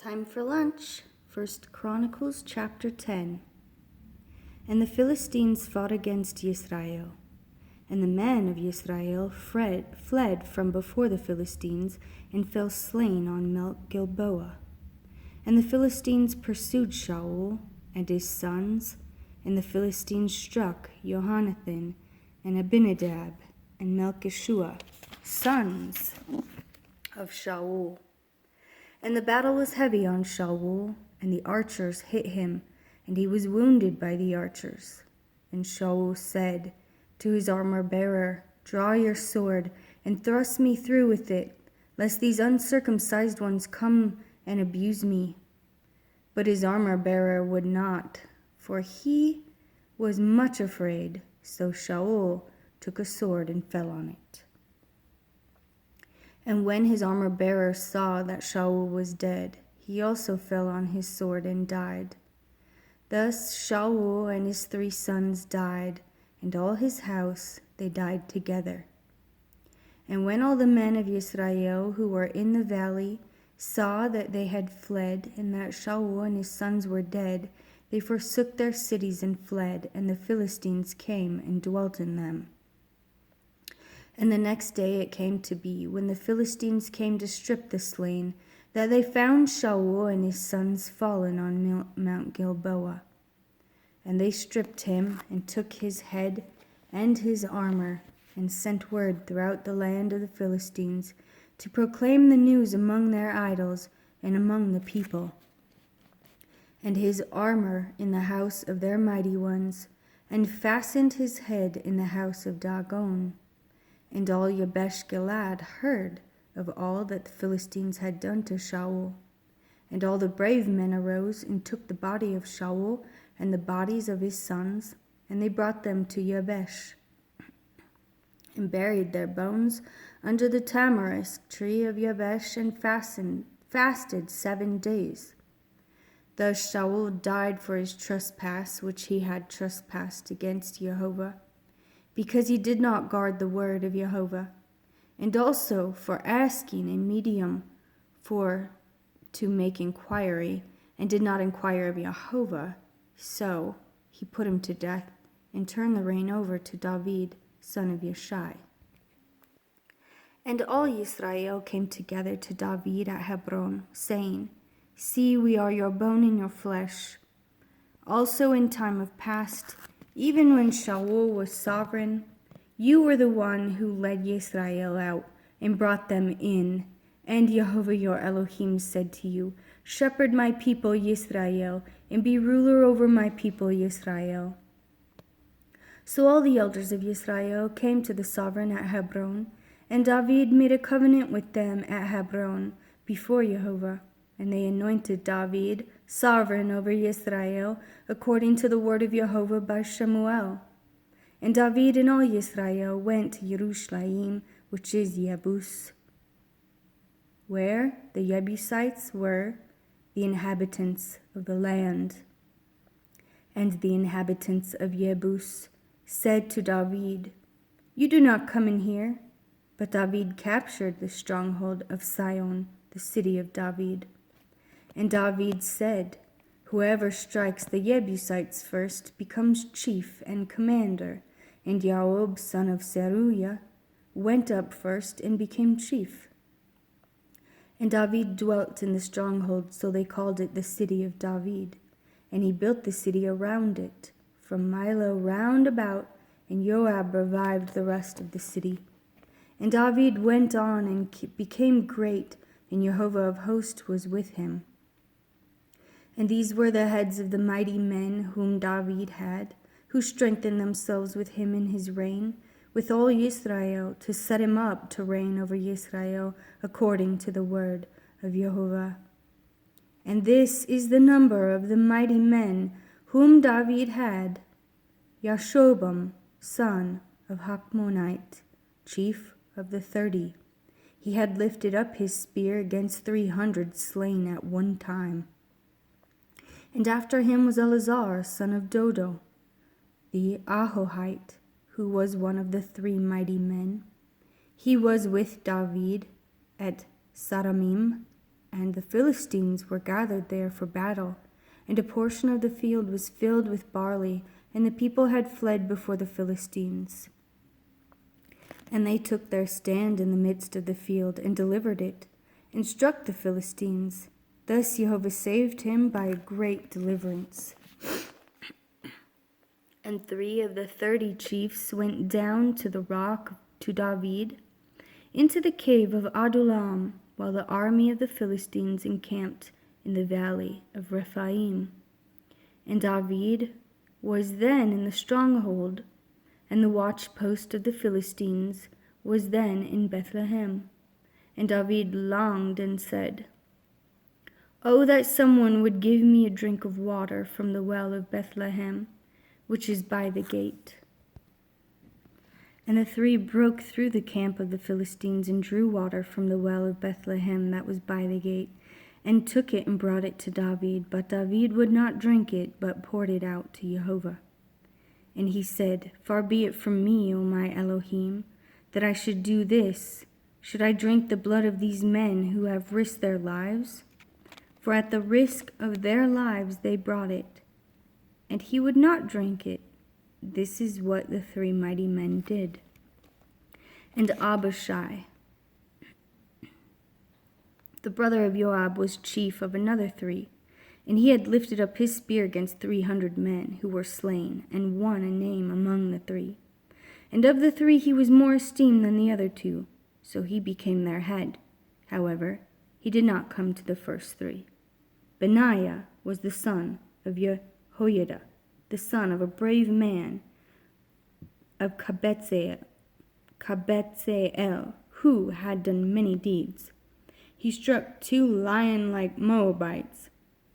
Time for lunch. 1 Chronicles chapter 10. And the Philistines fought against Israel. And the men of Israel fled from before the Philistines and fell slain on Mount Gilboa. And the Philistines pursued Shaul and his sons, and the Philistines struck Jonathan and Abinadab and Melchishua, sons of Shaul. And the battle was heavy on Shaul, and the archers hit him, and he was wounded by the archers. And Shaul said to his armor-bearer, "Draw your sword, and thrust me through with it, lest these uncircumcised ones come and abuse me." But his armor-bearer would not, for he was much afraid. So Shaul took a sword and fell on it. And when his armor-bearer saw that Shaul was dead, he also fell on his sword and died. Thus Shaul and his 3 sons died, and all his house, they died together. And when all the men of Israel who were in the valley saw that they had fled, and that Shaul and his sons were dead, they forsook their cities and fled, and the Philistines came and dwelt in them. And the next day it came to be, when the Philistines came to strip the slain, that they found Shaul and his sons fallen on Mount Gilboa. And they stripped him, and took his head and his armor, and sent word throughout the land of the Philistines, to proclaim the news among their idols and among the people. And his armor in the house of their mighty ones, and fastened his head in the house of Dagon. And all Jabesh-Gilead heard of all that the Philistines had done to Shaul. And all the brave men arose and took the body of Shaul and the bodies of his sons, and they brought them to Jabesh, and buried their bones under the tamarisk tree of Jabesh, and fasted 7 days. Thus Shaul died for his trespass which he had trespassed against Jehovah, because he did not guard the word of Jehovah, and also for asking a medium to make inquiry, and did not inquire of Jehovah. So he put him to death, and turned the reign over to David, son of Yeshai. And all Israel came together to David at Hebron, saying, "See, we are your bone and your flesh." Also in time of past, even when Shaul was sovereign, you were the one who led Israel out and brought them in. And Jehovah your Elohim said to you, "Shepherd my people Israel, and be ruler over my people Israel." So all the elders of Israel came to the sovereign at Hebron, and David made a covenant with them at Hebron before Jehovah. And they anointed David sovereign over Israel, according to the word of Jehovah by Shemuel. And David and all Israel went to Jerusalem, which is Jebus, where the Jebusites were, the inhabitants of the land. And the inhabitants of Jebus said to David, "You do not come in here." But David captured the stronghold of Sion, the city of David. And David said, "Whoever strikes the Jebusites first becomes chief and commander." And Joab, son of Zeruiah, went up first and became chief. And David dwelt in the stronghold, so they called it the city of David. And he built the city around it, from Milo round about, and Joab revived the rest of the city. And David went on and became great, and Jehovah of hosts was with him. And these were the heads of the mighty men whom David had, who strengthened themselves with him in his reign, with all Israel, to set him up to reign over Israel, according to the word of Jehovah. And this is the number of the mighty men whom David had: Yashobam, son of Hachmonite, chief of the 30. He had lifted up his spear against 300 slain at one time. And after him was Eleazar, son of Dodo, the Ahohite, who was one of the 3 mighty men. He was with David at Saramim. and the Philistines were gathered there for battle, and a portion of the field was filled with barley, and the people had fled before the Philistines. And they took their stand in the midst of the field, and delivered it, and struck the Philistines. Thus Jehovah saved him by a great deliverance. And 3 of the 30 chiefs went down to the rock to David, into the cave of Adullam, while the army of the Philistines encamped in the valley of Rephaim. And David was then in the stronghold, and the watchpost of the Philistines was then in Bethlehem. And David longed and said, "Oh, that someone would give me a drink of water from the well of Bethlehem, which is by the gate." And the 3 broke through the camp of the Philistines and drew water from the well of Bethlehem that was by the gate, and took it and brought it to David. But David would not drink it, but poured it out to Jehovah. And he said, "Far be it from me, O my Elohim, that I should do this. Should I drink the blood of these men who have risked their lives? For at the risk of their lives they brought it." And he would not drink it. This is what the 3 mighty men did. And Abishai, the brother of Joab, was chief of another 3, and he had lifted up his spear against 300 men who were slain, and won a name among the 3. And of the 3 he was more esteemed than the other 2, so he became their head. However, he did not come to the first 3. Benaiah was the son of Jehoiada, the son of a brave man of Kabetzael, who had done many deeds. He struck 2 lion-like Moabites.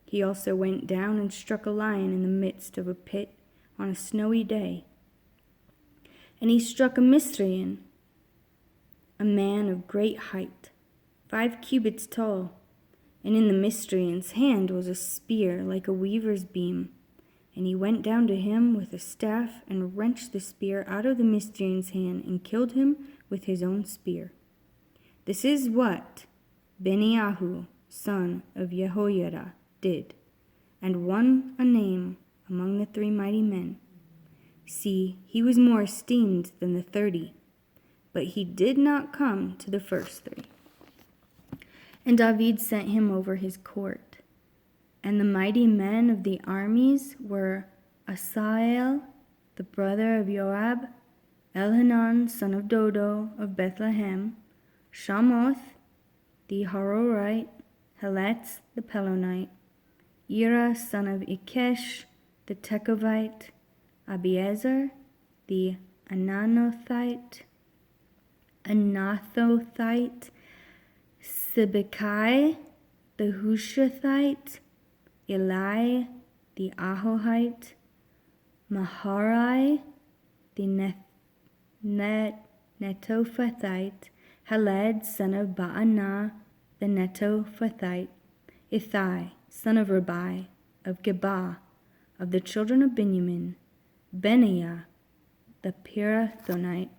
He also went down and struck a lion in the midst of a pit on a snowy day. And he struck a Misraim, a man of great height, 5 cubits tall, and in the Misraim's hand was a spear like a weaver's beam. And he went down to him with a staff and wrenched the spear out of the Misraim's hand and killed him with his own spear. This is what Benaiah, son of Jehoiada, did, and won a name among the 3 mighty men. See, he was more esteemed than the 30, but he did not come to the first 3. And David sent him over his court. And the mighty men of the armies were Asael, the brother of Joab, Elhanan, son of Dodo of Bethlehem, Shamoth, the Harorite, Heletz, the Pelonite, Ira, son of Ikesh, the Techovite, Abiezer, the Anathothite, Sibekai, the Hushathite, Eli, the Ahohite, Maharai, the Netophathite, Heled, son of Baanah, the Netophathite, Ithai, son of Ribai, of Geba, of the children of Benjamin, Benaiah, the Pirathonite,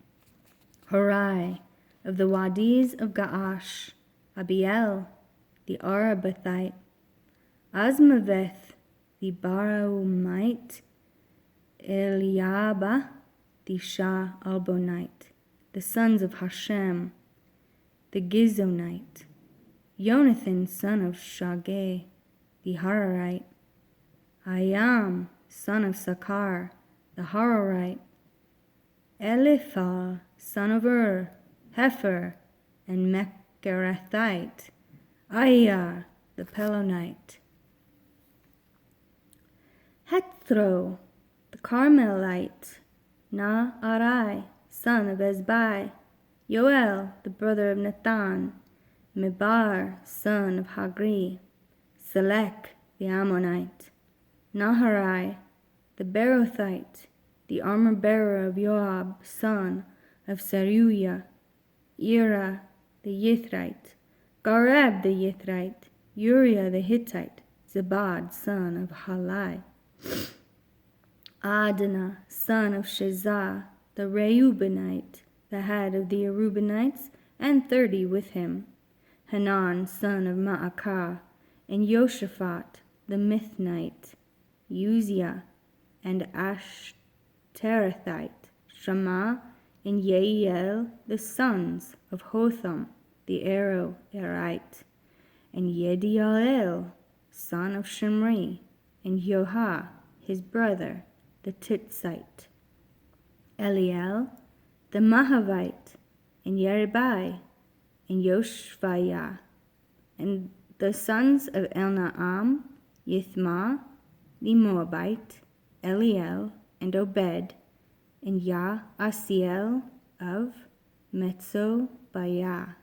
Horai, of the Wadis of Gaash, Abiel, the Arabathite, Azmaveth, the Barahumite, Eliabah, the Shah-albonite, the sons of Hashem, the Gizonite, Jonathan, son of Shageh, the Hararite, Ayam, son of Sakar, the Hararite, Eliphal, son of Hefer, and Mecherathite, Ayah, the Pelonite, Hethro, the Carmelite, Naarai, son of Ezbai, Yoel, the brother of Nathan, Mebar, son of Hagri, Selek, the Ammonite, Naharai, the Berothite, the armor-bearer of Joab, son of Seruiah, Ira, the Yithrite, Gareb, the Yithrite, Uriah, the Hittite, Zabad, son of Halai, Adonah, son of Shazah, the Reubenite, the head of the Reubenites, and 30 with him, Hanan son of Ma'akah, and Joshaphat the Mithnite, Uzziah, and Ashterathite, Shammah, and Yeiel, the sons of Hotham the Aroerite, and Yediael, son of Shimri, and Joha, his brother, the Titzite, Eliel, the Mahavite, and Yeribai, and Yoshvaiah, and the sons of Elnaam, Yithma, the Moabite, Eliel, and Obed, and Yaasiel of Metzobiah.